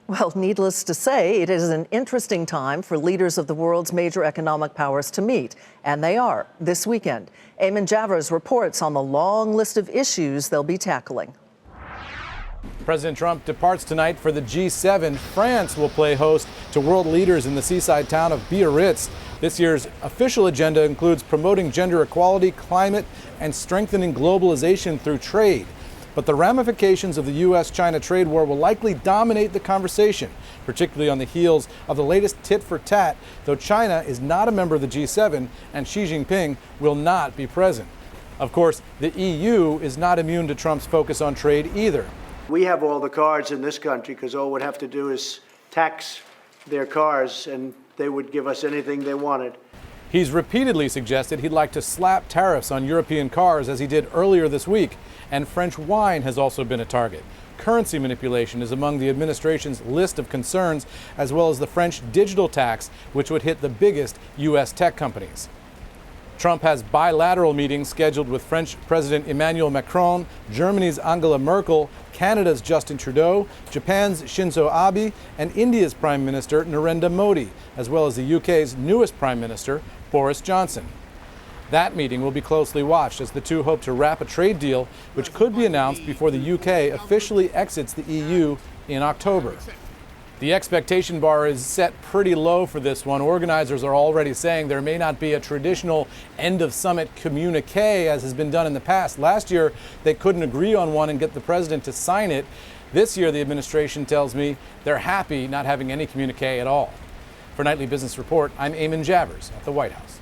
Well, needless to say, it is an interesting time for leaders of the world's major economic powers to meet, and they are this weekend. Eamon Javers reports on the long list of issues they'll be tackling. President Trump departs tonight for the G7. France will play host to world leaders in the seaside town of Biarritz. This year's official agenda includes promoting gender equality, climate, and strengthening globalization through trade. But the ramifications of the U.S.-China trade war will likely dominate the conversation, particularly on the heels of the latest tit-for-tat, though China is not a member of the G7 and Xi Jinping will not be present. Of course, the EU is not immune to Trump's focus on trade either. We have all the cars in this country because all we'd have to do is tax their cars and they would give us anything they wanted. He's repeatedly suggested he'd like to slap tariffs on European cars, as he did earlier this week. And French wine has also been a target. Currency manipulation is among the administration's list of concerns, as well as the French digital tax, which would hit the biggest U.S. tech companies. Trump has bilateral meetings scheduled with French President Emmanuel Macron, Germany's Angela Merkel, Canada's Justin Trudeau, Japan's Shinzo Abe, and India's Prime Minister Narendra Modi, as well as the UK's newest Prime Minister, Boris Johnson. That meeting will be closely watched as the two hope to wrap a trade deal which could be announced before the UK officially exits the EU in October. The expectation bar is set pretty low for this one. Organizers are already saying there may not be a traditional end-of-summit communique as has been done in the past. Last year, they couldn't agree on one and get the president to sign it. This year, the administration tells me they're happy not having any communique at all. For Nightly Business Report, I'm Eamon Javers at the White House.